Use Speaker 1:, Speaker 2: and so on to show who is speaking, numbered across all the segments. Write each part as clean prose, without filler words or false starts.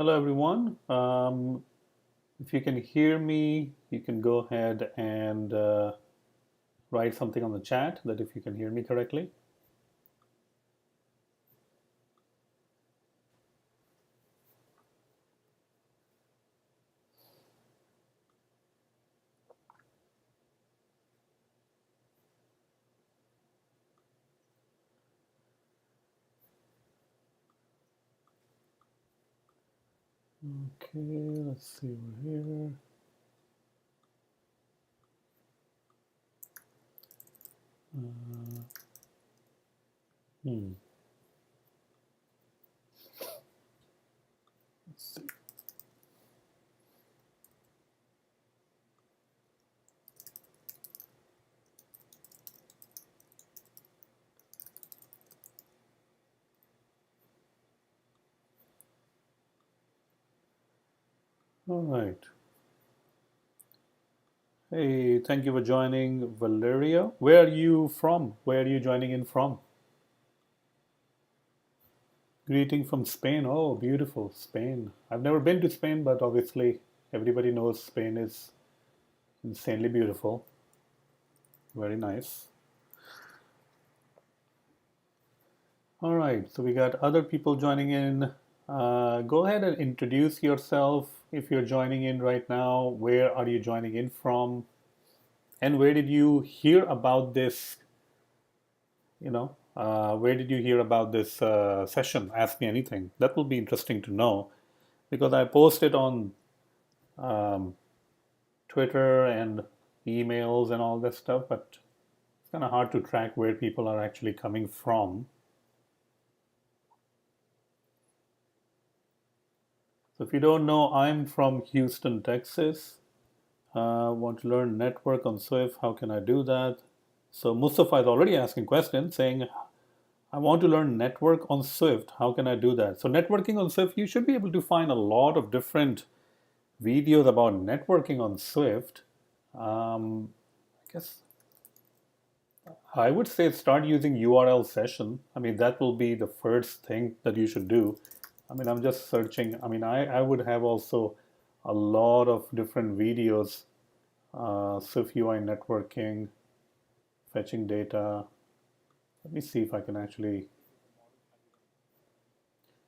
Speaker 1: Hello, everyone. If you can hear me, you can go ahead and write something on the chat that if you can hear me correctly. Okay, let's see over here. Uh, hmm, let's see. All right. Hey, thank you for joining, Valeria. Where are you from? Where are you joining in from? Greeting from Spain. Oh, beautiful, Spain. I've never been to Spain, but obviously everybody knows Spain is insanely beautiful. Very nice. All right, so we got other people joining in. Go ahead and introduce yourself if you're joining in right now. Where are you joining in from? And where did you hear about this? Where did you hear about this session? Ask me anything. That will be interesting to know because I posted on um, Twitter and emails and all this stuff, but it's kind of hard to track where people are actually coming from. So if you don't know, I'm from Houston, Texas. Want to learn network on Swift? How can I do that? So Mustafa is already asking questions saying, I want to learn network on Swift. How can I do that? So networking on Swift, you should be able to find a lot of different videos about networking on Swift. I guess I would say start using URL session. I mean, that will be the first thing that you should do. I mean, I'm just searching. I mean, I would have also a lot of different videos, Swift UI networking, fetching data. Let me see if I can actually.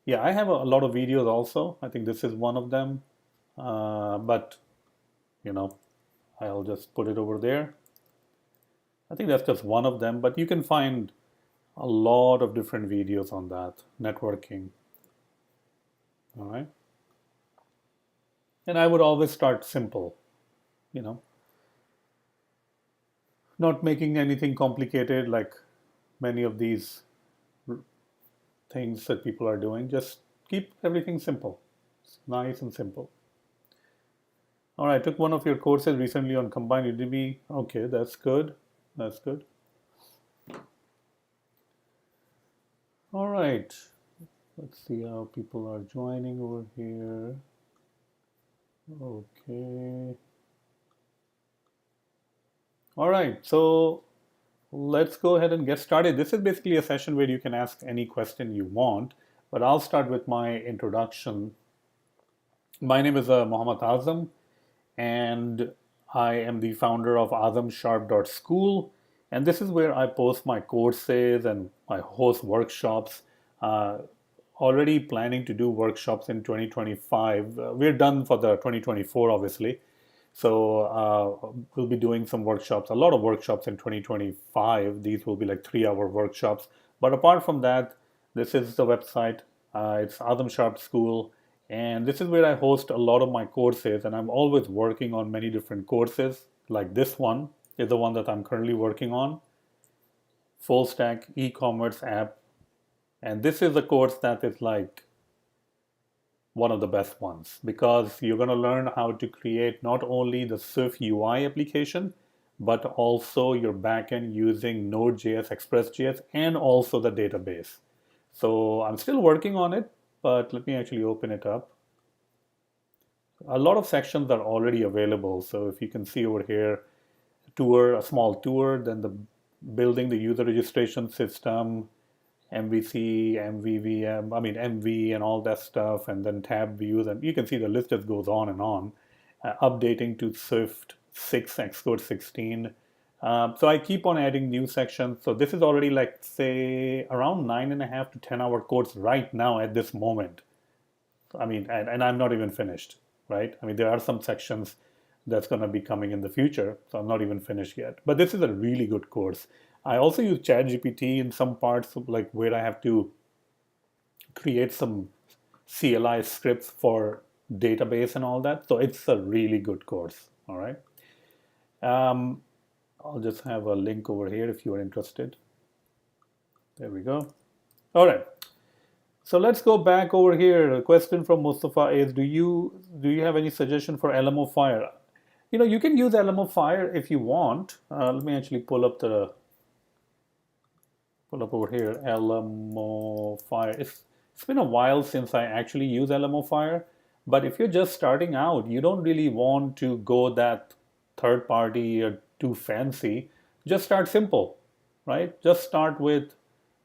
Speaker 1: Yeah, I have a lot of videos also. I think this is one of them. But, you know, I'll just put it over there. I think that's just one of them, but you can find a lot of different videos on that networking. All right. And I would always start simple, you know, not making anything complicated like many of these things that people are doing. Just keep everything simple. It's nice and simple. All right, I took one of your courses recently on combined Udemy. Okay, that's good. That's good. All right, let's see how people are joining over here. Okay. All right, so let's go ahead and get started. This is basically a session where you can ask any question you want, but I'll start with my introduction. My name is Mohammad Azam, and I am the founder of AAM Sharp School. And this is where I post my courses and I host workshops. Uh, Already planning to do workshops in 2025. We're done for the 2024, obviously. So we'll be doing some workshops, a lot of workshops in 2025. These will be like 3-hour workshops. But apart from that, this is the website. It's AAM Sharp School. And this is where I host a lot of my courses. And I'm always working on many different courses. Like this one is the one that I'm currently working on. Full stack e-commerce app. And this is a course that is like one of the best ones because you're going to learn how to create not only the Swift UI application, but also your backend using Node.js, Express.js, and also the database. So I'm still working on it, but let me actually open it up. A lot of sections are already available. So if you can see over here, tour, a small tour, then the building the user registration system, MVC, MVVM, I mean MV and all that stuff, and then tab views, and you can see the list just goes on and on. Updating to Swift 6, Xcode 16. So I keep on adding new sections. So this is already like, say, around 9.5 to 10 hour course right now at this moment. I mean, and I'm not even finished, right? I mean, there are some sections that's going to be coming in the future, so I'm not even finished yet. But this is a really good course. I also use ChatGPT in some parts, like where I have to create some CLI scripts for database and all that. So it's a really good course. All right. Um, I'll just have a link over here if you are interested. There we go. All right. So let's go back over here. A question from Mustafa is: Do you have any suggestion for Elmofire? You can use Elmofire if you want. Let me actually pull up over here. Elmofire. It's been a while since I actually use Elmofire, but if you're just starting out, you don't really want to go that third party or too fancy. Just start simple, right?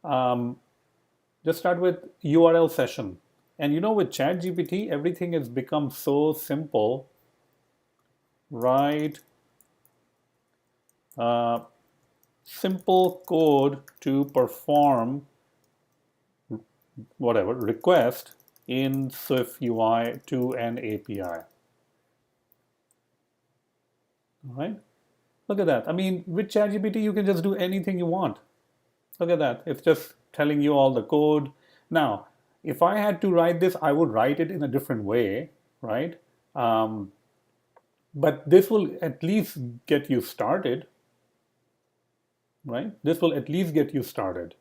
Speaker 1: Um, just start with URL session. And with ChatGPT, everything has become so simple, right? Simple code to perform whatever request in Swift UI to an API. All right? Look at that. I mean, with ChatGPT, you can just do anything you want. Look at that. It's just telling you all the code. Now, if I had to write this, I would write it in a different way, right? But this will at least get you started, right? This will at least get you started.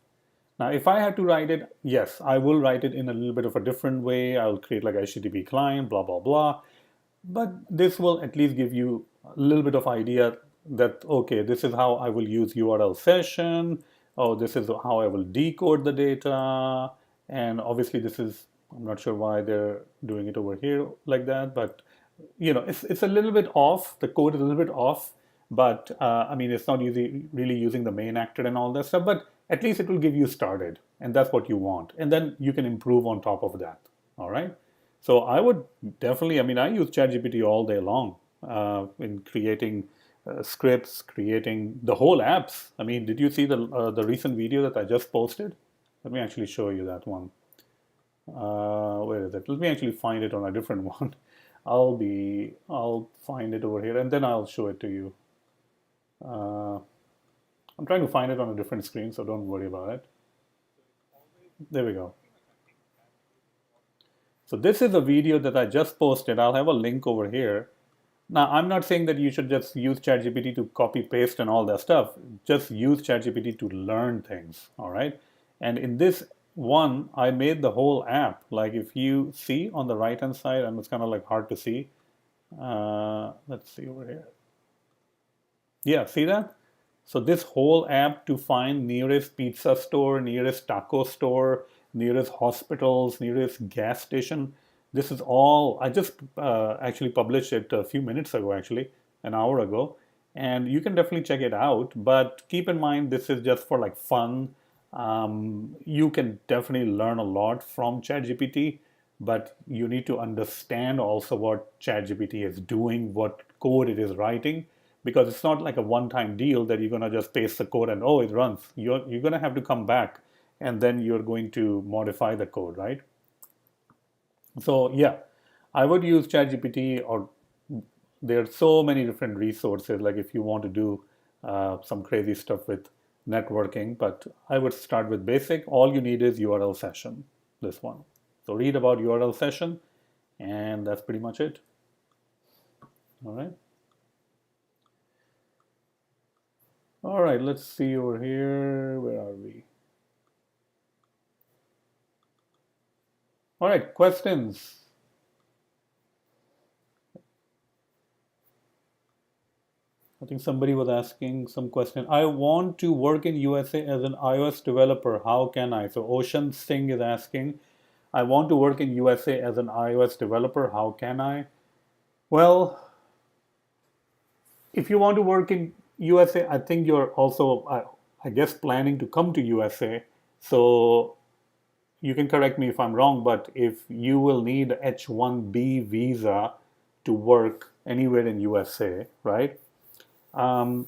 Speaker 1: Now, if I had to write it, yes, I will write it in a little bit of a different way. I'll create like a HTTP client, blah, blah, blah. But this will at least give you a little bit of idea that, okay, this is how I will use URL session. Oh, this is how I will decode the data. And obviously I'm not sure why they're doing it over here like that, but it's a little bit off. The code is a little bit off, but I mean, it's not really using the main actor and all that stuff, but at least it will give you started, and that's what you want. And then you can improve on top of that. All right. So I would definitely, I mean, I use ChatGPT all day long in creating scripts, creating the whole apps. I mean, did you see the recent video that I just posted? Let me actually show you that one. Where is it? Let me actually find it on a different one. I'll find it over here and then I'll show it to you. I'm trying to find it on a different screen, so don't worry about it. There we go. So this is a video that I just posted. I'll have a link over here. Now, I'm not saying that you should just use ChatGPT to copy paste and all that stuff. Just use ChatGPT to learn things, all right? And in this one, I made the whole app. Like if you see on the right-hand side, and it's kind of like hard to see. Let's see over here. Yeah, see that? So this whole app to find nearest pizza store, nearest taco store, nearest hospitals, nearest gas station. This is all, I just actually published it a few minutes ago, actually, an hour ago. And you can definitely check it out. But keep in mind, this is just for like fun. You can definitely learn a lot from ChatGPT, but you need to understand also what ChatGPT is doing, what code it is writing, because it's not like a one-time deal that you're going to just paste the code and, oh, it runs. You're going to have to come back and then you're going to modify the code, right? So yeah, I would use ChatGPT, or there are so many different resources. Like if you want to do some crazy stuff with networking, but I would start with basic. All you need is URL session, this one. So read about URL session, and that's pretty much it. All right. All right, let's see over here. Where are we? All right, questions. I think somebody was asking some question. I want to work in USA as an iOS developer. How can I? So Ocean Singh is asking, I want to work in USA as an iOS developer. How can I? Well, if you want to work in USA, I think you're also, I guess, planning to come to USA. So you can correct me if I'm wrong, but if you will need H-1B visa to work anywhere in USA, right? Um,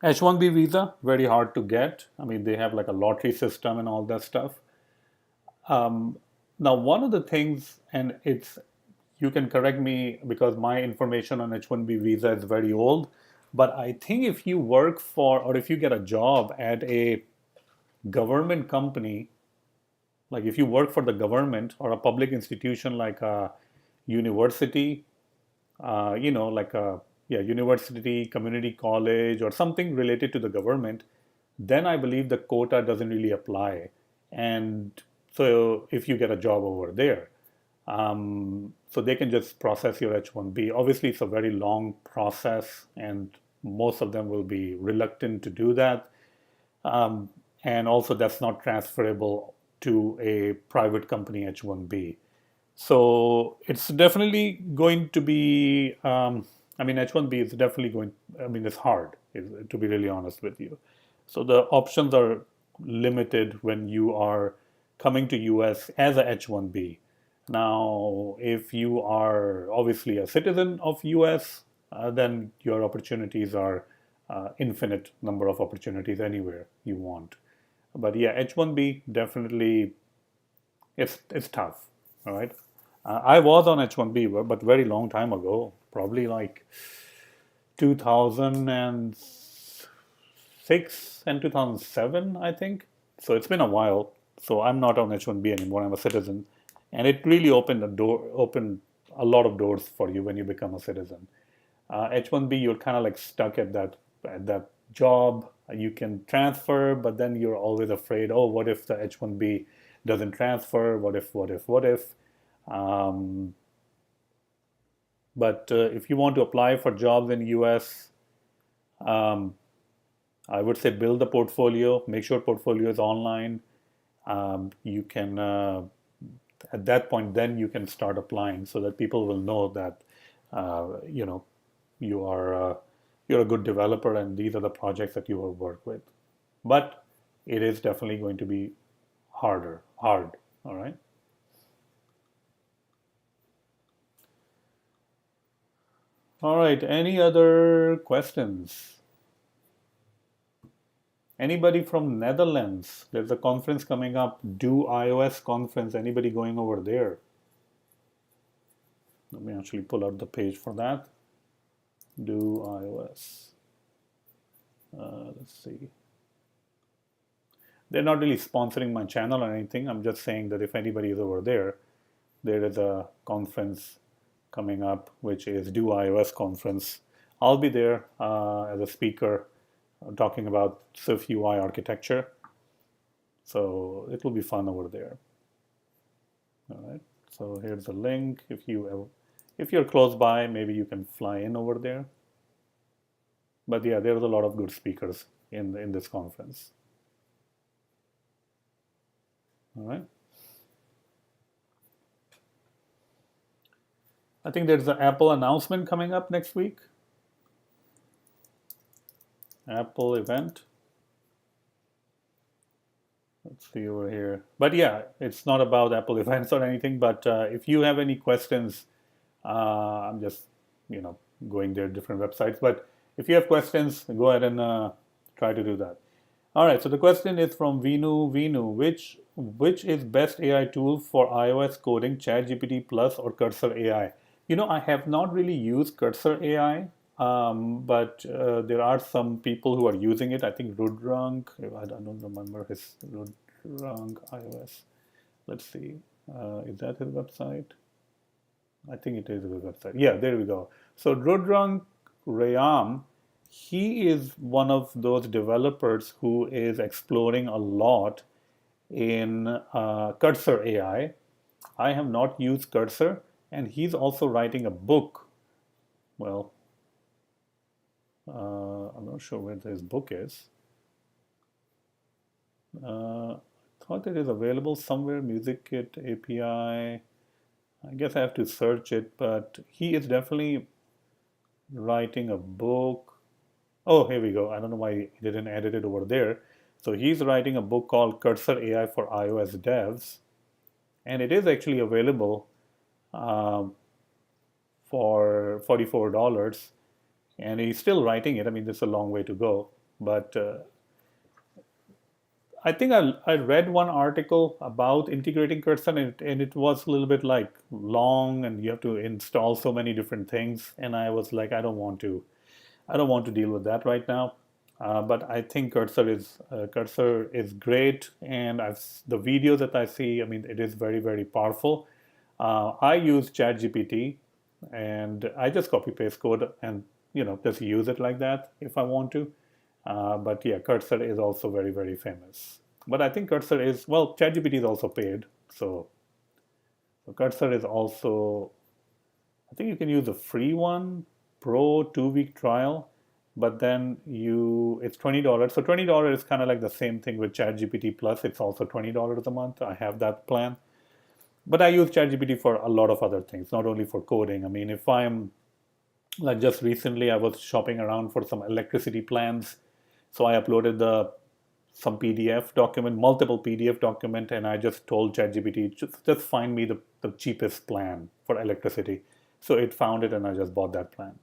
Speaker 1: H-1B visa, very hard to get. I mean, they have like a lottery system and all that stuff. Um, Now, one of the things, and you can correct me because my information on H-1B visa is very old, but I think if you work for, or if you get a job at a government company, like if you work for the government or a public institution like a university, like a university, community college, or something related to the government, then I believe the quota doesn't really apply. And so if you get a job over there, so they can just process your H-1B. Obviously, it's a very long process, and most of them will be reluctant to do that. Um, and also, that's not transferable to a private company H-1B. So it's definitely going to be, I mean, H-1B is definitely going, I mean, it's hard, to be really honest with you. So the options are limited when you are coming to US as a H-1B. Now, if you are obviously a citizen of US, then your opportunities are infinite number of opportunities anywhere you want. But yeah, H-1B definitely it's tough. All right. I was on H-1B, but very long time ago, probably like 2006 and 2007, I think. So it's been a while. So I'm not on H-1B anymore. I'm a citizen, and it really opened a lot of doors for you when you become a citizen. H-1B, you're kind of like stuck at that job. You can transfer, but then you're always afraid, oh, what if the H-1B doesn't transfer? What if, what if, what if? Um, but if you want to apply for jobs in US, um, I would say build the portfolio, make sure portfolio is online. You can, at that point, then you can start applying so that people will know that, you know, you are you're a good developer and these are the projects that you will work with. But it is definitely going to be hard. All right. All right. Any other questions? Anybody from Netherlands? There's a conference coming up, Do iOS conference. Anybody going over there? Let me actually pull out the page for that. Do iOS. Let's see. They're not really sponsoring my channel or anything. I'm just saying that if anybody is over there, there is a conference coming up, which is Do iOS conference. I'll be there as a speaker talking about Swift UI architecture. So it will be fun over there. All right. So here's a link. If you're close by, maybe you can fly in over there. But yeah, there's a lot of good speakers in this conference. All right. I think there's an Apple announcement coming up next week. Apple event. Let's see over here. But yeah, it's not about Apple events or anything. But if you have any questions, I'm just, you know, going there different websites. But if you have questions, go ahead and try to do that. All right. So the question is from Vinu. Vinu, which is best AI tool for iOS coding, ChatGPT Plus or Cursor AI? You know, I have not really used Cursor AI, but there are some people who are using it. I think Rudrang, I don't remember his Rudrang iOS. Let's see. Is that his website? I think it is his website. Yeah, there we go. So Rudrang Rayam, he is one of those developers who is exploring a lot in Cursor AI. I have not used Cursor, and he's also writing a book. Well, I'm not sure where his book is. Thought it is available somewhere. Music Kit API. I guess I have to search it, but he is definitely writing a book. Oh, here we go. I don't know why he didn't edit it over there. So he's writing a book called Cursor AI for iOS Devs, and it is actually available um, for $44, and he's still writing it. I mean, there's a long way to go, but I think I read one article about integrating Cursor, and it was a little bit like long, and you have to install so many different things. And I was like, I don't want to deal with that right now. But I think Cursor is great, and the videos that I see, I mean, it is very, very powerful. I use ChatGPT, and I just copy paste code and just use it like that if I want to. But yeah, Cursor is also very, very famous. But I think Cursor is, well, ChatGPT is also paid. So Cursor is also, I think you can use the free one, Pro 2 week trial, but then it's $20. So $20 is kind of like the same thing with ChatGPT Plus. It's also $20 a month. I have that plan. But I use ChatGPT for a lot of other things, not only for coding. I mean, if I'm like just recently, I was shopping around for some electricity plans. So I uploaded some PDF document, multiple PDF document, and I just told ChatGPT, just find me the cheapest plan for electricity. So it found it, and I just bought that plan.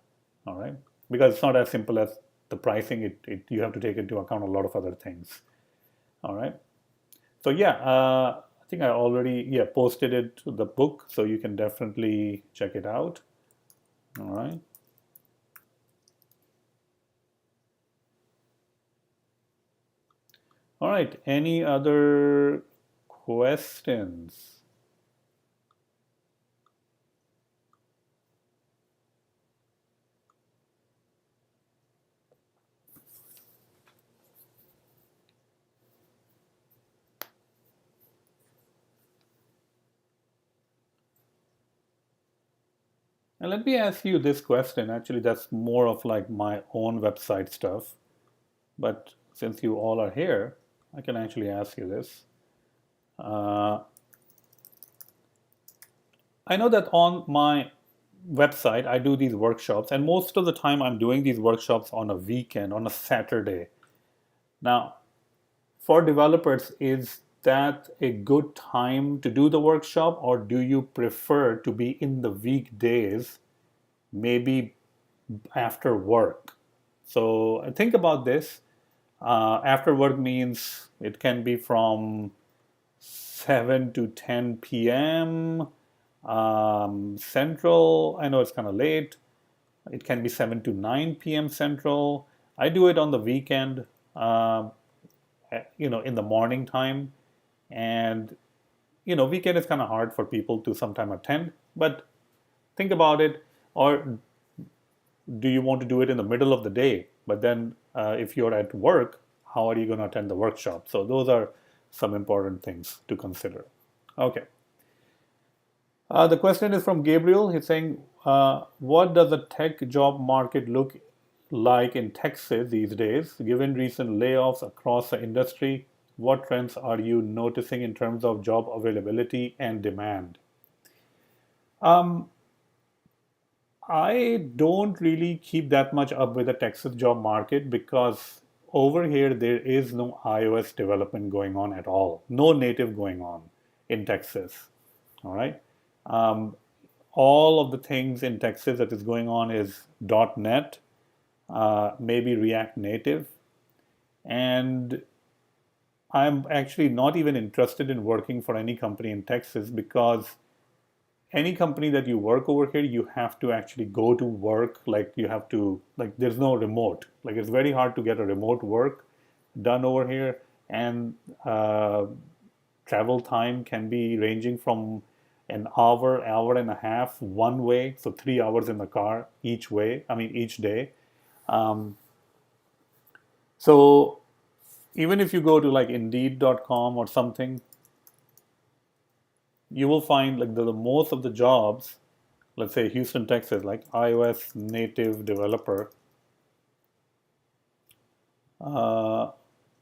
Speaker 1: All right, because it's not as simple as the pricing. You have to take into account a lot of other things. All right. So yeah, I think I already posted it to the book, so you can definitely check it out. All right. All right. Any other questions? And let me ask you this question. Actually, that's more of like my own website stuff. But since you all are here, I can actually ask you this. Uh, I know that on my website, I do these workshops, and most of the time I'm doing these workshops on a weekend, on a Saturday. Now, for developers, is that a good time to do the workshop, or do you prefer to be in the weekdays, maybe after work? So think about this. After work means it can be from 7 to 10 p.m. Central. I know it's kind of late. It can be 7 to 9 p.m. Central. I do it on the weekend, in the morning time. And, weekend is kind of hard for people to sometime attend. But think about it. Or do you want to do it in the middle of the day? But then if you're at work, how are you going to attend the workshop? So those are some important things to consider. Okay. The question is from Gabriel. He's saying, what does the tech job market look like in Texas these days? Given recent layoffs across the industry, what trends are you noticing in terms of job availability and demand? Um, I don't really keep that much up with the Texas job market because over here there is no iOS development going on at all, no native going on in Texas. All right. Um, all of the things in Texas that is going on is .NET, maybe React Native, and I'm actually not even interested in working for any company in Texas because any company that you work over here, you have to actually go to work. Like you have to, like, there's no remote. Like it's very hard to get a remote work done over here, and travel time can be ranging from an hour, hour and a half one way, so 3 hours in the car each way. I mean each day. Um, so even if you go to like Indeed.com or something, you will find like the most of the jobs, let's say Houston, Texas, like iOS native developer. Uh,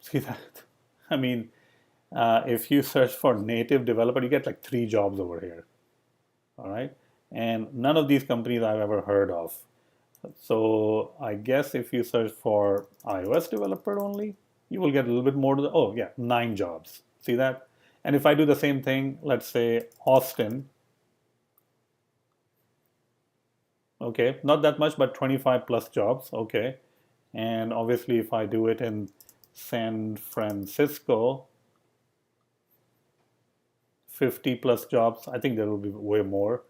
Speaker 1: See that? I mean, if you search for native developer, you get like 3 jobs over here. All right. And none of these companies I've ever heard of. So I guess if you search for iOS developer only, you will get a little bit more to the, oh yeah, 9 jobs. See that? And if I do the same thing, let's say Austin, okay, not that much, but 25 plus jobs, okay. And obviously, if I do it in San Francisco, 50 plus jobs, I think there will be way more.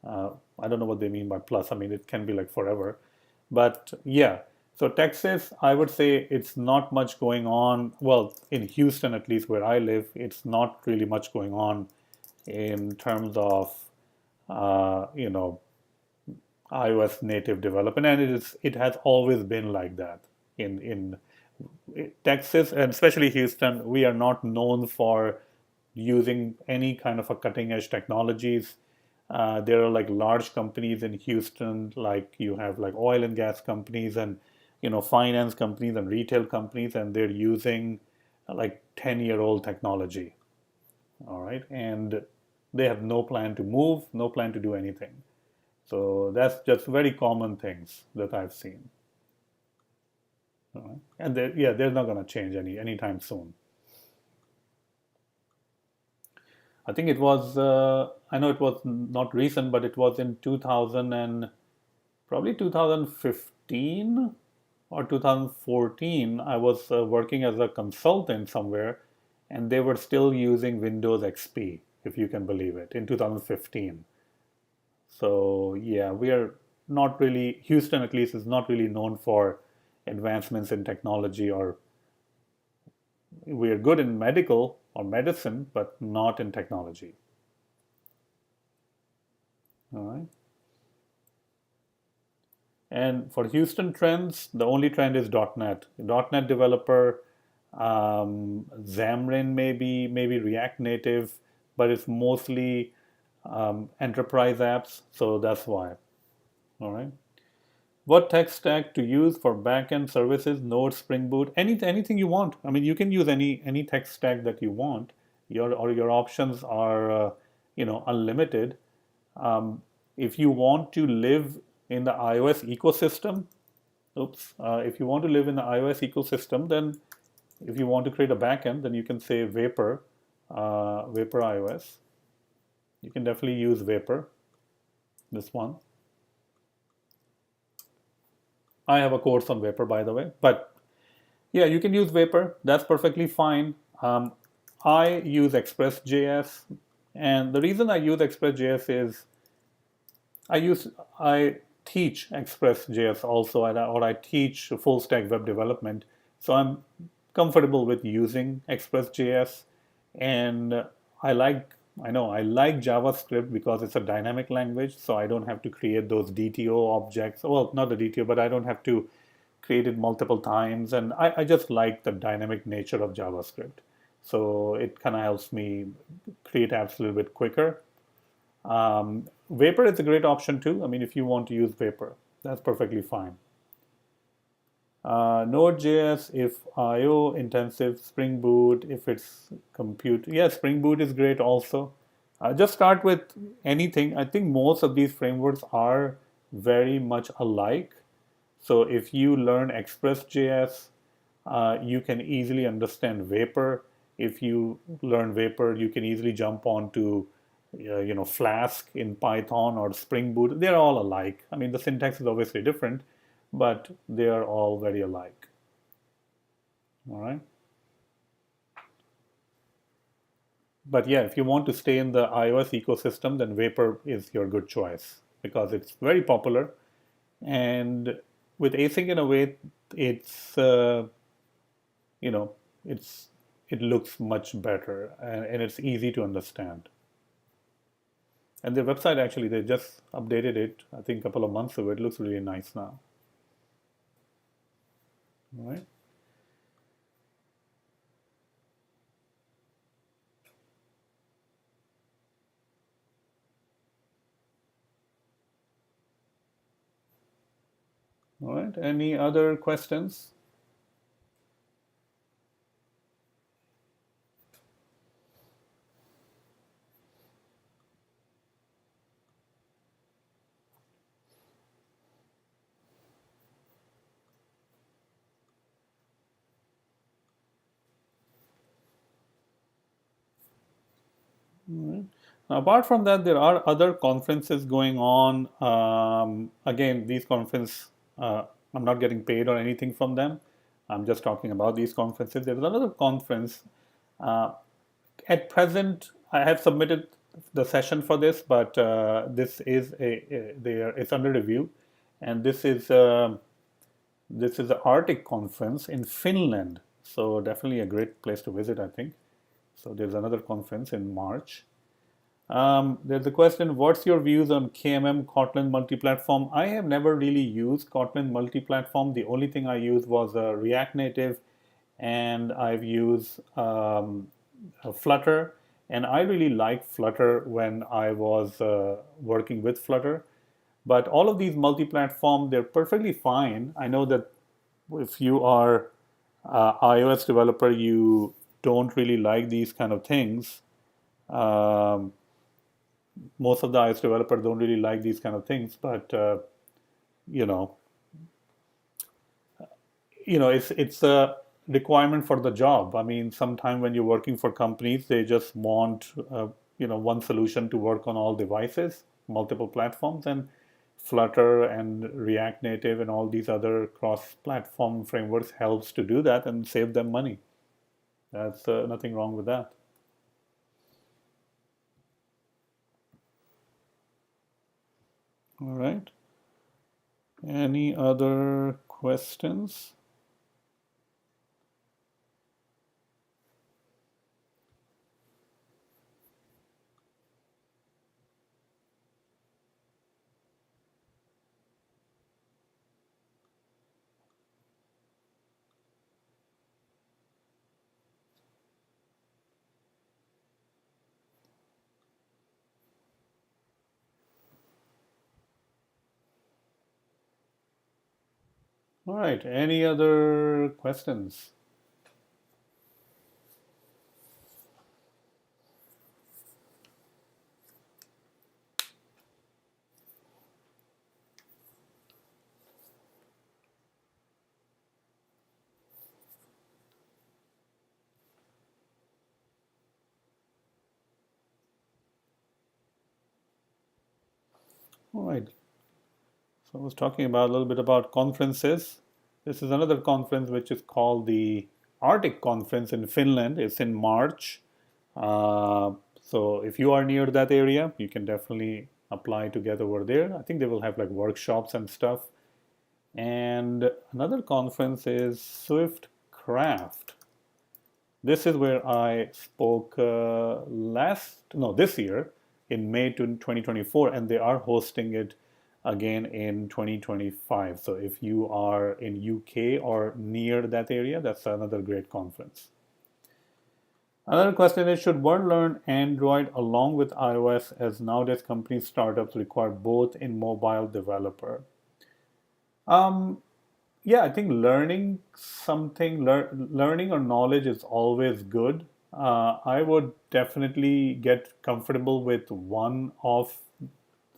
Speaker 1: I don't know what they mean by plus. I mean, it can be like forever. But yeah, so Texas, I would say it's not much going on. Well, in Houston, at least where I live, it's not really much going on in terms of, you know, iOS native development, and it has always been like that in Texas and especially Houston. We are not known for using any kind of a cutting edge technologies. There are like large companies in Houston, like you have like oil and gas companies and finance companies and retail companies, and they're using like 10-year-old technology. All right, and they have no plan to move, no plan to do anything. So that's just very common things that I've seen. And yeah, they're not going to change anytime soon. I think it was, I know it was not recent, but it was in 2000 and probably 2015 or 2014. I was working as a consultant somewhere, and they were still using Windows XP, if you can believe it, in 2015. So yeah, we are not really, Houston at least is not really known for advancements in technology, or we are good in medical or medicine, but not in technology. All right. And for Houston trends, the only trend is .NET. .NET developer, Xamarin maybe React Native, but it's mostly enterprise apps, so that's why. All right. What tech stack to use for backend services, Node, Spring Boot, anything you want. I mean, you can use any tech stack that you want. Your options are unlimited. If you want to live in the iOS ecosystem, if you want to live in the iOS ecosystem, then if you want to create a backend, then you can say Vapor, Vapor iOS. You can definitely use Vapor, this one. I have a course on Vapor, by the way, but yeah, you can use Vapor. That's perfectly fine. I use Express.js, and the reason I use Express.js is I teach Express.js also, or I teach full stack web development. So I'm comfortable with using Express.js, and I like I like JavaScript because it's a dynamic language, so I don't have to create those DTO objects. Well, not the DTO, but I don't have to create it multiple times, and I just like the dynamic nature of JavaScript. So it kind of helps me create apps a little bit quicker. Vapor is a great option too. I mean, if you want to use Vapor, that's perfectly fine. Node.js, if I/O intensive, Spring Boot, if it's compute. Yeah, Spring Boot is great also. Just start with anything. I think most of these frameworks are very much alike. So if you learn Express.js, you can easily understand Vapor. If you learn Vapor, you can easily jump onto Flask in Python or Spring Boot. They're all alike. I mean, the syntax is obviously different, but they are all very alike. All right. But yeah, if you want to stay in the iOS ecosystem, then Vapor is your good choice because it's very popular. And with async in a way, it's you know it's it looks much better, and it's easy to understand. And their website, actually, they just updated it, I think a couple of months ago. It looks really nice now. All right. All right. Any other questions? Right. Now, apart from that, there are other conferences going on. Again, these conferences, I'm not getting paid or anything from them. I'm just talking about these conferences. There's another conference. Uh, at present, I have submitted the session for this, but this is it's under review, and this is the Arctic conference in Finland. So definitely a great place to visit, I think. So there's another conference in March. There's a question, what's your views on KMM Kotlin multi-platform? I have never really used Kotlin multi-platform. The only thing I used was React Native, and I've used Flutter. And I really liked Flutter when I was working with Flutter. But all of these multi-platform, they're perfectly fine. I know that if you are iOS developer, you don't really like these kind of things. Um, Most of the iOS developers don't really like these kind of things, but you know, it's a requirement for the job. I mean, sometime when you're working for companies, they just want one solution to work on all devices, multiple platforms, and Flutter and React Native and all these other cross-platform frameworks helps to do that and save them money. That's nothing wrong with that. All right. Any other questions? All right. Any other questions? All right. So I was talking about a little bit about conferences. This is another conference which is called the Arctic Conference in Finland. It's in March. Uh, so if you are near that area, you can definitely apply to get over there. I think they will have like workshops and stuff. And another conference is Swift Craft. This is where I spoke this year in May 2024, and they are hosting it again in 2025. So if you are in UK or near that area, that's another great conference. Another question is, should one learn Android along with iOS, as nowadays companies, startups require both in mobile developer? Um, Yeah, I think learning or knowledge is always good. I would definitely get comfortable with one of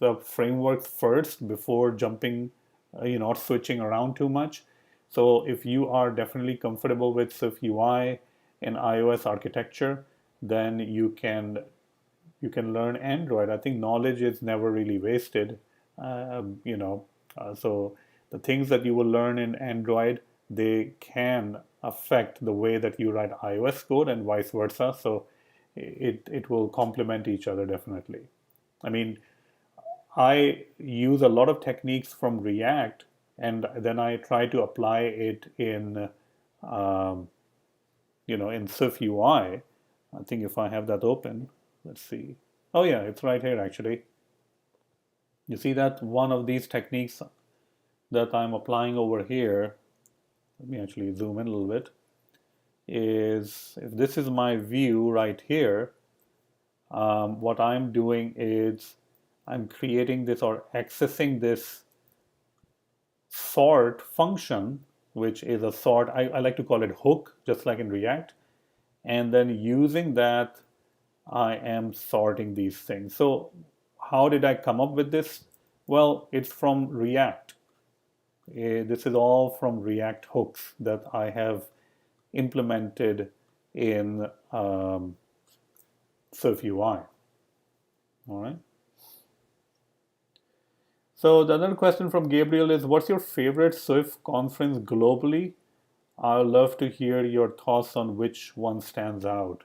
Speaker 1: the frameworks first before jumping, or switching around too much. So if you are definitely comfortable with Swift UI and iOS architecture, then you can learn Android. I think knowledge is never really wasted. So the things that you will learn in Android, they can affect the way that you write iOS code and vice versa. So it will complement each other definitely. I mean, I use a lot of techniques from React, and then I try to apply it um, in Swift UI. I think if I have that open, let's see. Oh yeah, it's right here actually. You see that one of these techniques that I'm applying over here, let me actually zoom in a little bit, is if this is my view right here, what I'm doing is I'm creating this or accessing this sort function, which is a sort, I like to call it hook, just like in React. And then using that, I am sorting these things. So how did I come up with this? Well, it's from React. This is all from React hooks that I have implemented in Swift UI. All right. So the other question from Gabriel is, what's your favorite Swift conference globally? I'd love to hear your thoughts on which one stands out.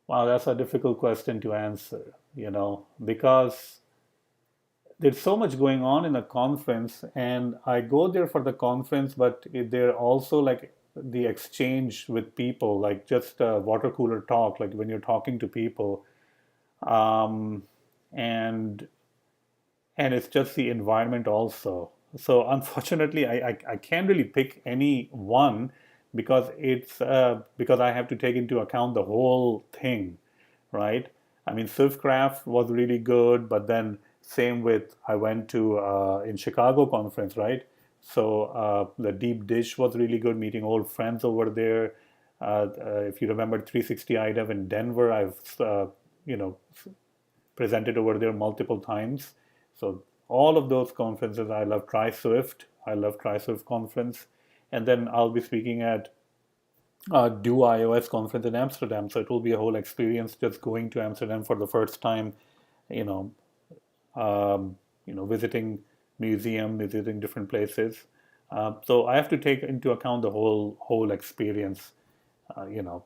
Speaker 1: Wow, that's a difficult question to answer, because there's so much going on in a conference, and I go there for the conference, but they're also like the exchange with people, like just a water cooler talk, like when you're talking to people, um, and and it's just the environment also. So unfortunately, I can't really pick any one because because I have to take into account the whole thing, right? I mean, Swiftcraft was really good, but then same with I went to in Chicago conference, right? So the deep dish was really good, meeting old friends over there. If you remember 360 IDEV in Denver, I've you know presented over there multiple times. So all of those conferences, I love TriSwift. I love TriSwift conference, and then I'll be speaking at Do iOS conference in Amsterdam. So it will be a whole experience just going to Amsterdam for the first time. You know, visiting museum, visiting different places. So I have to take into account the whole experience.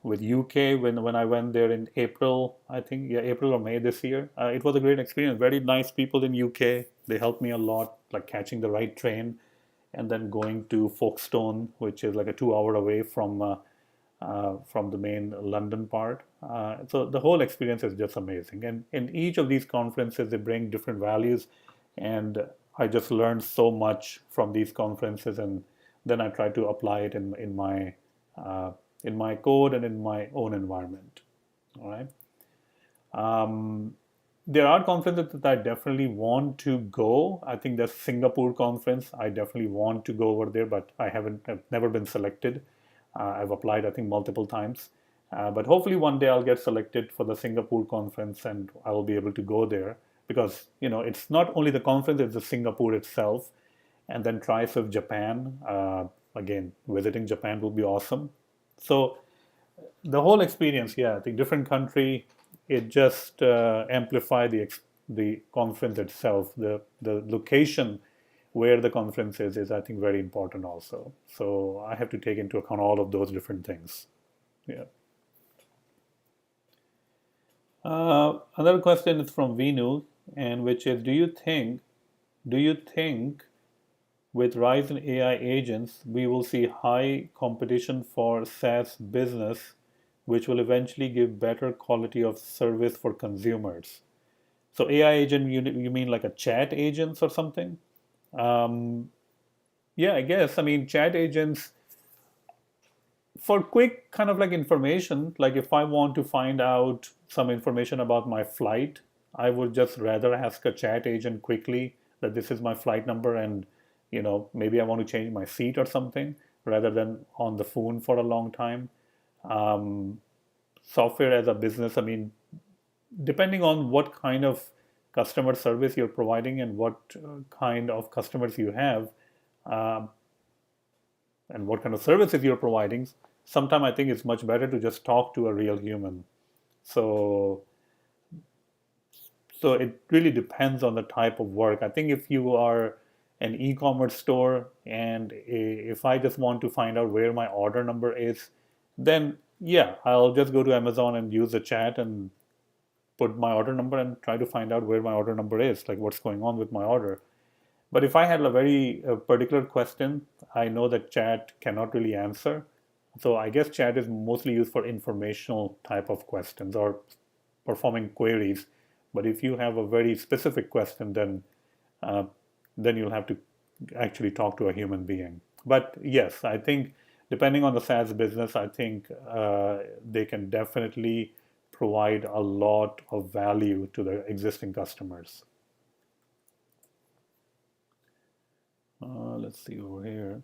Speaker 1: With UK when I went there in April, I think, yeah, April or May this year, it was a great experience. Very nice people in UK. They helped me a lot, like catching the right train, and then going to Folkestone, which is like a 2 hour away from the main London part. So the whole experience is just amazing. And in each of these conferences, they bring different values, and I just learned so much from these conferences, and then I try to apply it uh, in my code and in my own environment. All right. Um, there are conferences that I definitely want to go. I think the Singapore conference, I definitely want to go over there, but I've never been selected. I've applied, I think, multiple times. But hopefully one day I'll get selected for the Singapore conference and I will be able to go there because, it's not only the conference, it's the Singapore itself. And then try with Japan. Again, visiting Japan will be awesome. So the whole experience, yeah, I think different country, it just amplify the conference itself. The location where the conference is I think very important also. So I have to take into account all of those different things. Yeah. Another question is from Vinu, and which is, do you think with rise in AI agents, we will see high competition for SaaS business, which will eventually give better quality of service for consumers. So AI agent, you mean like a chat agents or something? Um, yeah, I guess. I mean, chat agents for quick kind of like information, like if I want to find out some information about my flight, I would just rather ask a chat agent quickly that this is my flight number and maybe I want to change my seat or something rather than on the phone for a long time. Um, Software as a business, I mean, depending on what kind of customer service you're providing and what kind of customers you have, um, and what kind of services you're providing, sometimes I think it's much better to just talk to a real human. So, so it really depends on the type of work. I think if you are an e-commerce store and if I just want to find out where my order number is, then yeah, I'll just go to Amazon and use the chat and put my order number and try to find out where my order number is, like what's going on with my order. But if I had a very particular question, I know that chat cannot really answer. So I guess chat is mostly used for informational type of questions or performing queries. But if you have a very specific question, uh, then you'll have to actually talk to a human being. But yes, I think depending on the SaaS business, I think they can definitely provide a lot of value to the existing customers. Let's see over here.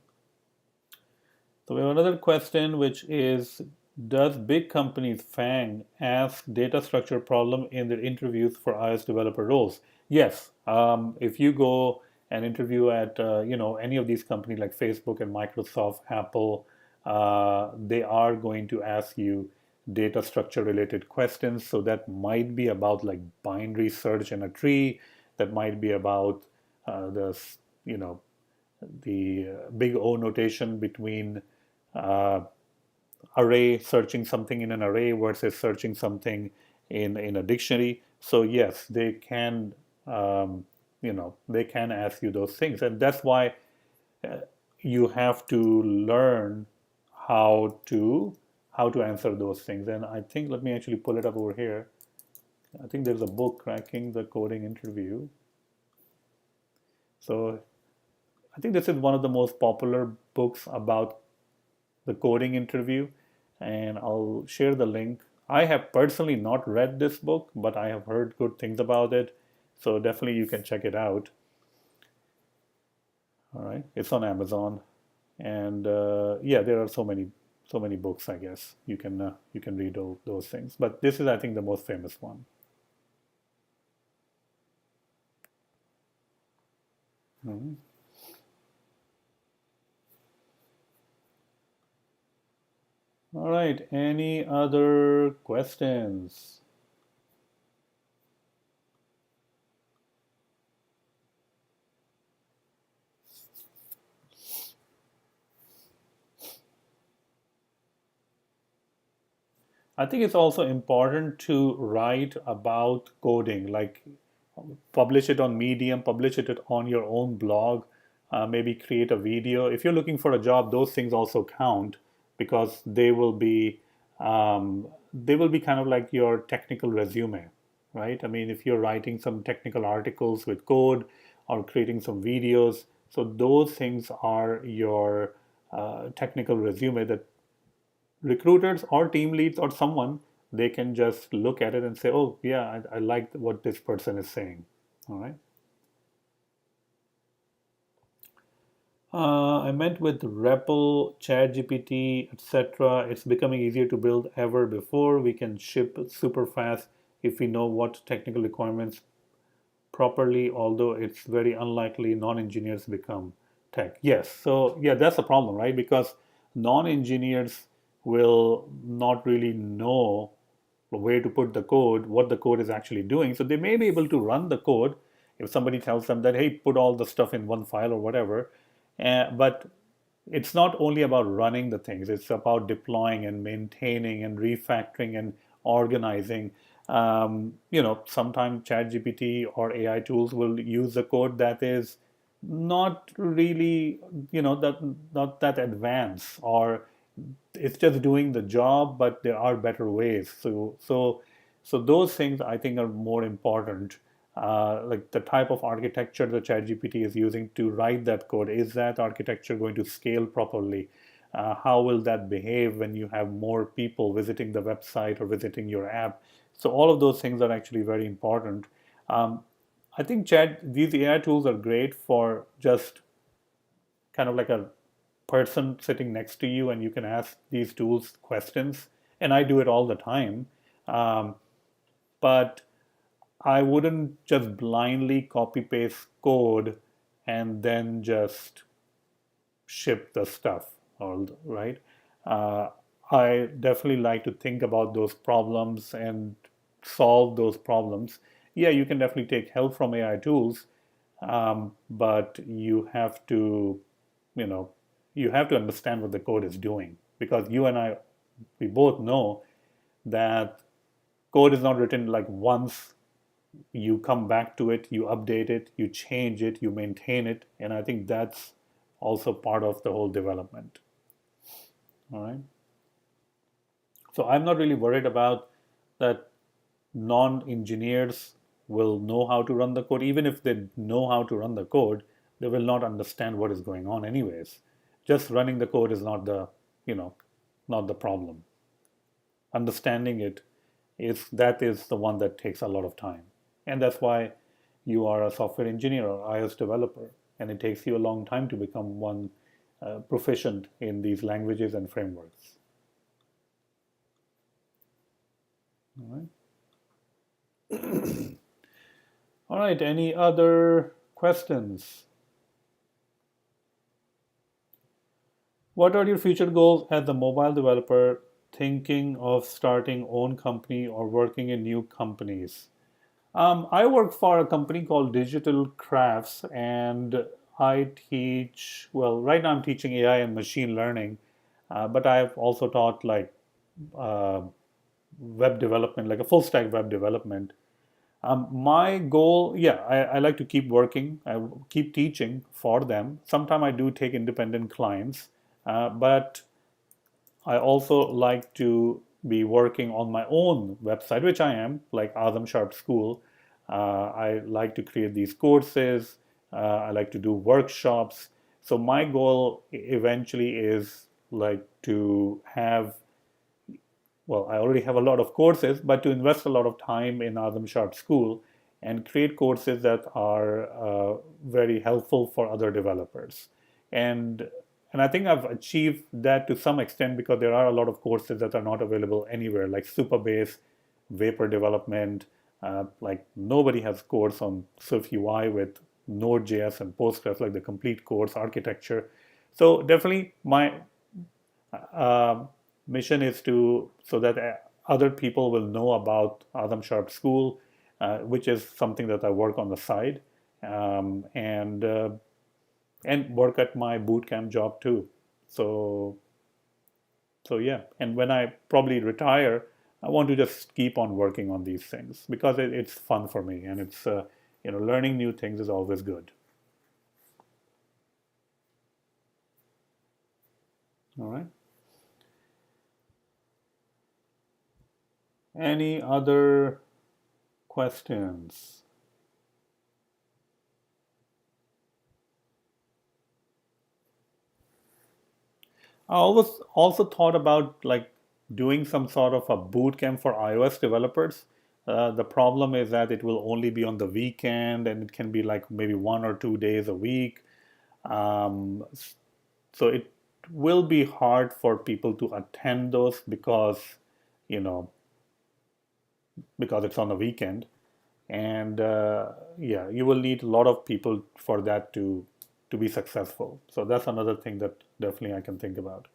Speaker 1: So we have another question, which is, does big companies FANG ask data structure problem in their interviews for iOS developer roles? Yes. If you go and interview at any of these companies like Facebook and Microsoft, Apple, they are going to ask you data structure related questions. So that might be about like binary search in a tree. That might be about the you know the big O notation between uh, array, searching something in an array versus searching something in a dictionary. So yes, they can they can ask you those things, and that's why uh, you have to learn how to how to answer those things. And I think, let me actually pull it up over here. I think there's a book, Cracking the Coding Interview. So I think this is one of the most popular books about the coding interview, and I'll share the link. I have personally not read this book, but I have heard good things about it. So definitely you can check it out. All right, it's on Amazon, and yeah, there are so many books. I guess you can read all those things, but this is, I think, the most famous one. Mhm. All right, any other questions? I think it's also important to write about coding, like publish it on Medium, publish it on your own blog, maybe create a video. If you're looking for a job, those things also count because they will be kind of like your technical resume, right? I mean, if you're writing some technical articles with code or creating some videos, so those things are your technical resume that recruiters or team leads or someone, they can just look at it and say, oh yeah, I like what this person is saying. All right. I meant with REPL, ChatGPT, etc. It's becoming easier to build ever before. We can ship super fast if we know what technical requirements properly, although it's very unlikely non-engineers become tech. Yes, so yeah, that's the problem, right? Because non-engineers will not really know where to put the code, what the code is actually doing. So they may be able to run the code if somebody tells them that, hey, put all the stuff in one file or whatever. But it's not only about running the things, it's about deploying and maintaining and refactoring and organizing. Sometimes ChatGPT or AI tools will use the code that is not really, that not that advanced, or it's just doing the job, but there are better ways. So those things I think are more important. Like the type of architecture the ChatGPT is using to write that code, is that architecture going to scale properly? How will that behave when you have more people visiting the website or visiting your app? So all of those things are actually very important. Um, I think these AI tools are great for just kind of like a person sitting next to you, and you can ask these tools questions. And I do it all the time. Um, but I wouldn't just blindly copy paste code and then just ship the stuff, all right. Uh, I definitely like to think about those problems and solve those problems. Yeah, you can definitely take help from AI tools, but you know, you have to understand what the code is doing, because you and I, we both know that code is not written like once. You come back to it, you update it, you change it, you maintain it, and I think that's also part of the whole development. All right. So I'm not really worried about that non-engineers will know how to run the code. Even if they know how to run the code, they will not understand what is going on anyways. Just running the code is not you know, not the problem. Understanding it is the one that takes a lot of time. And that's why you are a software engineer or iOS developer, and it takes you a long time to become one proficient in these languages and frameworks. All right. All right. Any other questions? What are your future goals as a mobile developer? thinking of starting own company or working in new companies. I work for a company called Digital Crafts, and I teach, well, right now I'm teaching AI and machine learning, but I've also taught like uh, web development, like a full stack web development. My goal, yeah, I like to keep working, keep teaching for them. Sometimes I do take independent clients, but I also like to be working on my own website, which I am, like AAM Sharp School. I like to create these courses. I like to do workshops. So my goal eventually is like to have, well, I already have a lot of courses, but to invest a lot of time in AAM Sharp School and create courses that are very helpful for other developers. And and I think I've achieved that to some extent because there are a lot of courses that are not available anywhere, like Supabase, Vapor development. Like nobody has course on Swift UI with Node.js and Postgres, like the complete course architecture. So definitely my uh, mission is to so that other people will know about Adam Sharp School, which is something that I work on the side, um, and uh, and work at my bootcamp job too. So yeah, and when I probably retire, I want to just keep on working on these things because it's fun for me, and it's learning new things is always good. All right. Any other questions? I always also thought about like doing some sort of a boot camp for iOS developers. The problem is that it will only be on the weekend and it can be like maybe 1 or 2 days a week. Um, so it will be hard for people to attend those you know, because it's on the weekend. And yeah, you will need a lot of people for that to be successful. So that's another thing that definitely I can think about.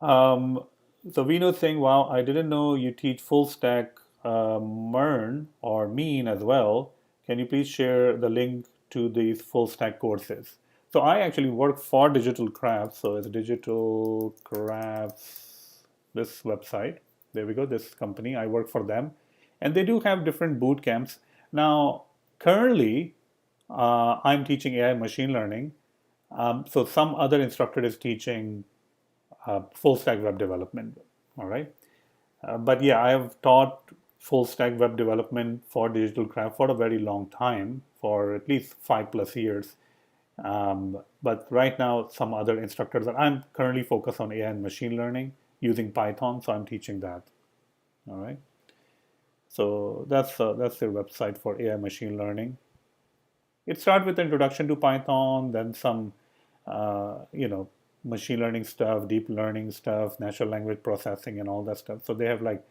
Speaker 1: Um, so Vino's saying, wow, I didn't know you teach full stack MERN or MEAN as well. Can you please share the link to these full stack courses? So I actually work for Digital Crafts. So it's Digital Crafts, this website. There we go, this company. I work for them. And they do have different boot camps. Now, currently, I'm teaching AI machine learning. So some other instructor is teaching full stack web development. All right. But yeah, I have taught full stack web development for Digital Craft for a very long time, for at least 5+ years. But right now, some other instructors, I'm currently focused on AI and machine learning using Python, so I'm teaching that. All right. So that's their website for AI machine learning. It starts with introduction to Python, then some, machine learning stuff, deep learning stuff, natural language processing, and all that stuff. So they have like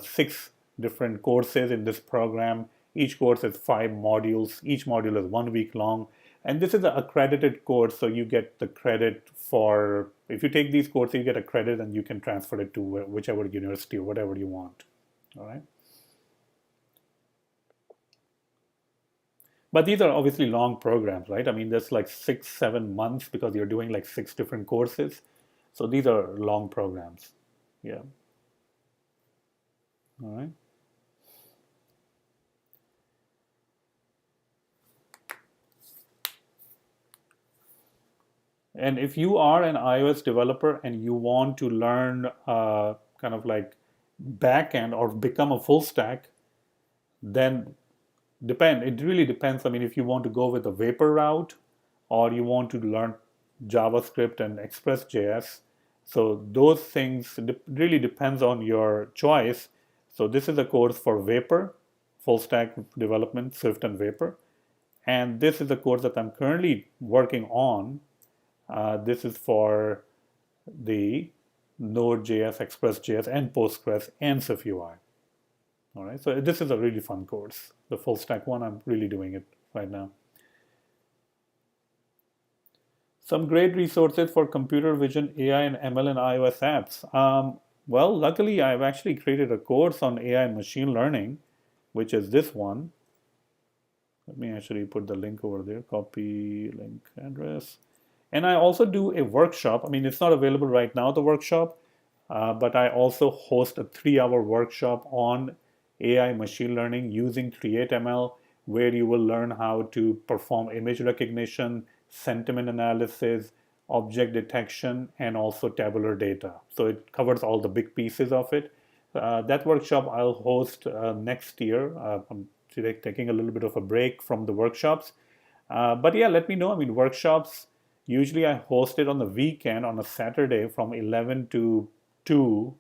Speaker 1: 6 different courses in this program. Each course is 5 modules. Each module is 1 week long. And this is an accredited course, so you get the credit for, if you take these courses, you get a credit and you can transfer it to whichever university or whatever you want. All right. But these are obviously long programs, right? I mean, there's like 6, 7 months because you're doing like 6 different courses. So these are long programs. Yeah. All right. And if you are an iOS developer and you want to learn kind of like backend or become a full stack, then it really depends. I mean, if you want to go with the Vapor route or you want to learn JavaScript and Express.js, so those things really depends on your choice. So this is a course for Vapor, full stack development, Swift and Vapor. And this is a course that I'm currently working on. This is for the Node.js, Express.js, and Postgres and SwiftUI. All right, so this is a really fun course. The full stack one, I'm really doing it right now. Some great resources for computer vision, AI, and ML and iOS apps. Well, luckily, I've actually created a course on AI and machine learning, which is this one. Let me actually put the link over there, copy link address. And I also do a workshop. I mean, it's not available right now, the workshop, but I also host a 3-hour workshop on AI machine learning using CreateML, where you will learn how to perform image recognition, sentiment analysis, object detection, and also tabular data. So it covers all the big pieces of it. That workshop I'll host next year. I'm taking a little bit of a break from the workshops. But yeah, let me know. I mean, workshops, usually I host it on the weekend on a Saturday from 11 to 2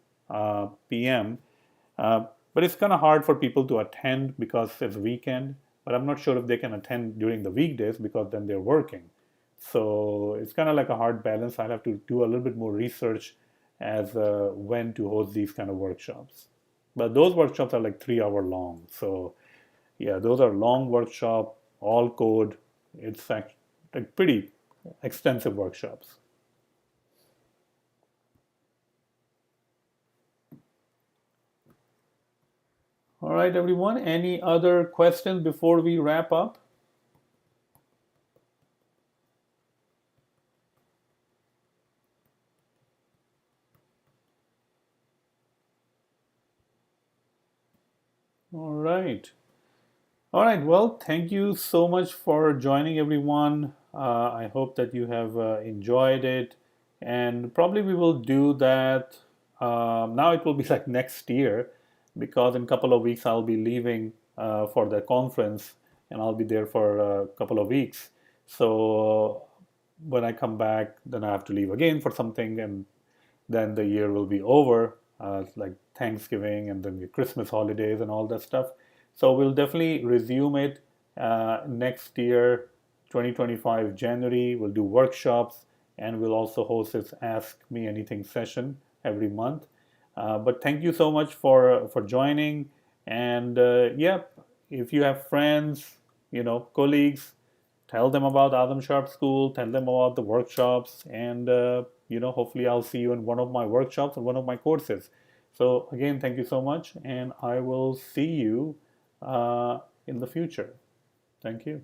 Speaker 1: p.m. But it's kind of hard for people to attend because it's weekend. But I'm not sure if they can attend during the weekdays because then they're working. So it's kind of like a hard balance. I'll have to do a little bit more research as when to host these kind of workshops. But those workshops are like 3 hour long. So yeah, those are long workshop, all code. It's like pretty extensive workshops. All right, everyone. Any other questions before we wrap up? All right. All right. Well, thank you so much for joining, everyone. I hope that you have enjoyed it. And probably we will do that. Now it will be like next year because in a couple of weeks I'll be leaving for the conference and I'll be there for a couple of weeks. So when I come back, then I have to leave again for something, and then the year will be over, like Thanksgiving and then the Christmas holidays and all that stuff. So we'll definitely resume it next year, 2025 January. We'll do workshops and we'll also host this Ask Me Anything session every month. But thank you so much for joining. And yeah, if you have friends, colleagues, tell them about AUM Sharp School, tell them about the workshops, and hopefully I'll see you in one of my workshops or one of my courses. So again, thank you so much, and I will see you in the future. Thank you.